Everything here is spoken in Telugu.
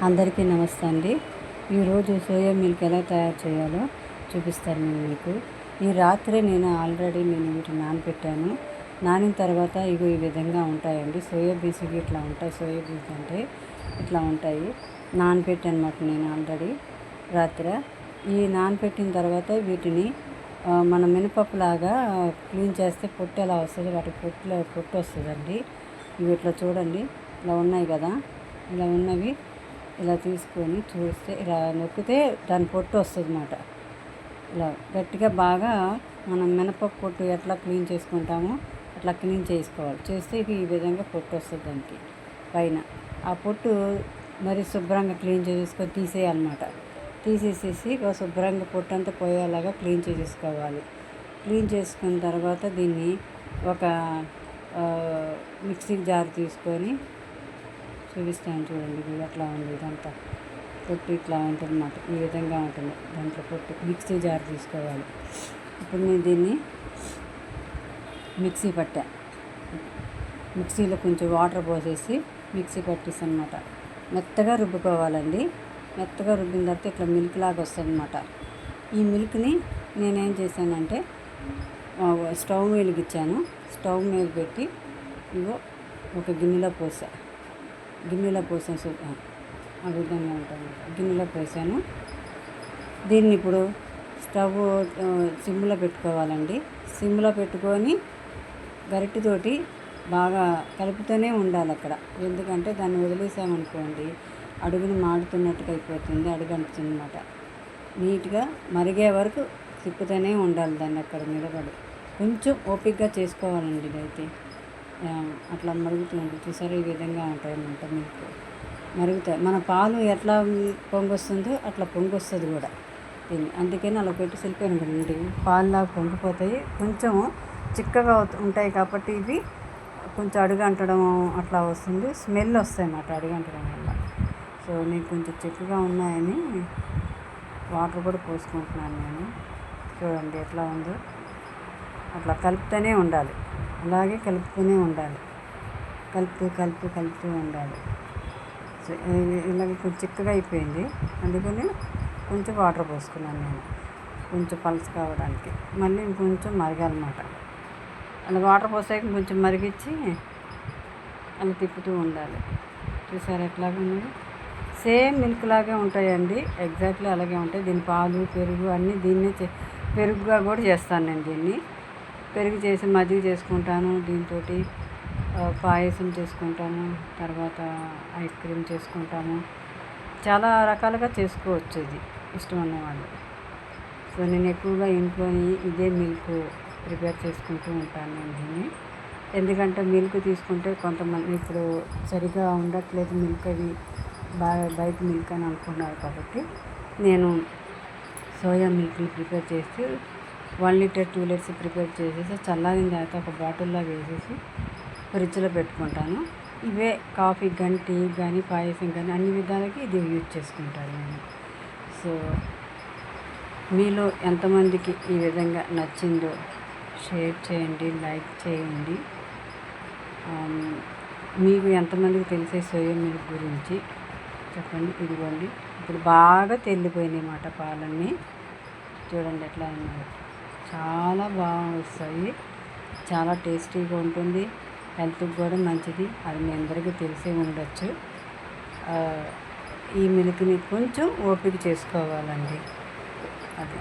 అందరికీ నమస్తే అండి. ఈరోజు సోయా మిల్క్ ఎలా తయారు చేయాలో చూపిస్తాను నేను మీకు. ఈ రాత్రే ఆల్రెడీ వీటిని నానబెట్టాను. నానిన తర్వాత ఇగో ఈ విధంగా ఉంటాయండి. సోయా బీన్స్ ఇట్లా ఉంటాయి. సోయా బీన్స్ అంటే ఇట్లా ఉంటాయి. నానబెట్టానమాట నేను ఆల్రెడీ రాత్రి. ఈ నానబెట్టిన తర్వాత వీటిని మన మినపప్పులాగా క్లీన్ చేస్తే పొట్టు ఎలా వస్తుంది, వాటి పొట్టు వస్తుందండి. ఇవి ఇట్లా చూడండి, ఇలా ఉన్నాయి కదా, ఇలా ఉన్నవి ఇలా తీసుకొని చూస్తే ఇలా నొక్కితే దాని పొట్టు వస్తుంది అన్నమాట. ఇలా గట్టిగా బాగా మనం మినపప్పు పొట్టు ఎట్లా క్లీన్ చేసుకుంటామో అట్లా క్లీన్ చేసుకోవాలి. చేస్తే ఈ విధంగా పొట్టు వస్తుంది దానికి పైన. ఆ పొట్టు మరి శుభ్రంగా క్లీన్ చేసుకొని తీసేయాలన్నమాట. తీసేసేసి శుభ్రంగా పొట్టు అంతా పోయేలాగా క్లీన్ చేసేసుకోవాలి. క్లీన్ చేసుకున్న తర్వాత దీన్ని ఒక మిక్సీ జార్ తీసుకొని చూపిస్తాను చూడండి. ఇది అట్లా ఉంది, ఇదంతా పొట్టు ఇట్లా ఉంటుంది అన్నమాట. ఈ విధంగా ఉంటుంది దాంట్లో పొట్టు. మిక్సీ జార్ తీసుకోవాలి. ఇప్పుడు నేను దీన్ని మిక్సీ పట్టా. మిక్సీలో కొంచెం వాటర్ పోసేసి మిక్సీ పట్టేసాను అన్నమాట. మెత్తగా రుబ్బుకోవాలండి. మెత్తగా రుబ్బిన తర్వాత ఇట్లా మిల్క్ లాగా వస్తుంది అన్నమాట. ఈ మిల్క్ని నేనేం చేశానంటే స్టవ్ వెలిగించాను. స్టవ్ మీద పెట్టి ఇగో ఒక గిన్నెలో పోసాను. ఆ విధంగా ఉంటుంది. గిన్నెలో పోసాను. దీన్ని ఇప్పుడు స్టవ్ సిమ్లో పెట్టుకోవాలండి. సిమ్లో పెట్టుకొని గరిటెతోటి బాగా కలుపుతూనే ఉండాలి అక్కడ. ఎందుకంటే దాన్ని వదిలేసామనుకోండి అడుగుని మాడుతున్నట్టుగా అయిపోతుంది, అడుగంటుతుంది అన్నమాట. నీట్గా మరిగే వరకు తిప్పుతూనే ఉండాలి దాన్ని అక్కడ నిలబడి. కొంచెం ఓపికగా చేసుకోవాలండి ఇదైతే. అట్లా మరుగుతుంది చూసారా, ఈ విధంగా ఉంటాయి అన్నమాట. మిల్క్ మరుగుతాయి. మన పాలు ఎట్లా పొంగొస్తుందో అట్లా పొంగొస్తుంది కూడా దీన్ని. అందుకని అలా పెట్టి సరిపోయినండి పాలులాగా పొంగిపోతాయి. కొంచెం చిక్కగా ఉంటాయి కాబట్టి ఇవి కొంచెం అడుగంటడం అట్లా వస్తుంది. స్మెల్ వస్తాయి అన్నమాట అడుగంటడం వల్ల. సో నేను కొంచెం చిక్కగా ఉన్నాయని వాటర్ కూడా పోసుకుంటున్నాను నేను. చూడండి ఎట్లా ఉందో. అట్లా కలుపుతూనే ఉండాలి. అలాగే కలుపుతూనే ఉండాలి. కలుపుతూ ఉండాలి. సో ఇలాగ కొంచెం చిక్కగా అయిపోయింది. అందుకని కొంచెం వాటర్ పోసుకున్నాను నేను, కొంచెం పలుచగా కావడానికి. మళ్ళీ ఇంకొంచెం మరగాలన్నమాట. అలా వాటర్ పోసాక కొంచెం మరిగించి అలా తిప్పుతూ ఉండాలి. చూసారు ఎట్లాగా ఉన్నది. సేమ్ మిల్క్ లాగే ఉంటాయండి. ఎగ్జాక్ట్లీ అలాగే ఉంటాయి. దీని పాలు పెరుగు అన్నీ దీన్నే పెరుగుగా కూడా చేస్తాను నేను. దీన్ని పెరుగు చేసి మజ్జిగ చేసుకుంటాను. దీంతో పాయసం చేసుకుంటాను. తర్వాత ఐస్ క్రీమ్ చేసుకుంటాము. చాలా రకాలుగా చేసుకోవచ్చు ఇది ఇష్టం ఉన్నవాళ్ళు. సో నేను ఎక్కువగా ఇంట్లోని ఇదే మిల్క్ ప్రిపేర్ చేసుకుంటూ ఉంటాను నేను దీన్ని. ఎందుకంటే మిల్క్ తీసుకుంటే కొంతమంది ఇప్పుడు సరిగా ఉండట్లేదు మిల్క్, అవి బాగా బయట మిల్క్ అని అనుకున్నారు. కాబట్టి నేను సోయా మిల్క్ని ప్రిపేర్ చేసి 1 లీటర్ 2 లీటర్స్ ప్రిపేర్ చేసేసి చల్లారిన తర్వాత ఒక బాటిల్లో వేసేసి ఫ్రిడ్జ్లో పెట్టుకుంటాను. ఇవే కాఫీ కానీ, టీ కానీ, పాయసం కానీ అన్ని విధాలకి ఇది యూజ్ చేసుకుంటాను నేను. సో మీలో ఎంతమందికి ఈ విధంగా నచ్చిందో షేర్ చేయండి, లైక్ చేయండి. మీకు ఎంతమందికి తెలిసే సోయా మిల్క్ గురించి చెప్పండి. ఇదిగోండి ఇప్పుడు బాగా తెల్లిపోయినాయి అన్నమాట పాలన్నీ. చూడండి ఎట్లా ఉన్నాయి. చాలా బాగా వస్తాయి. చాలా టేస్టీగా ఉంటుంది. హెల్త్కి కూడా మంచిది. అది మీ అందరికీ తెలిసే ఉండొచ్చు. ఈ మిల్క్ని కొంచెం ఓపిక చేసుకోవాలండి. అది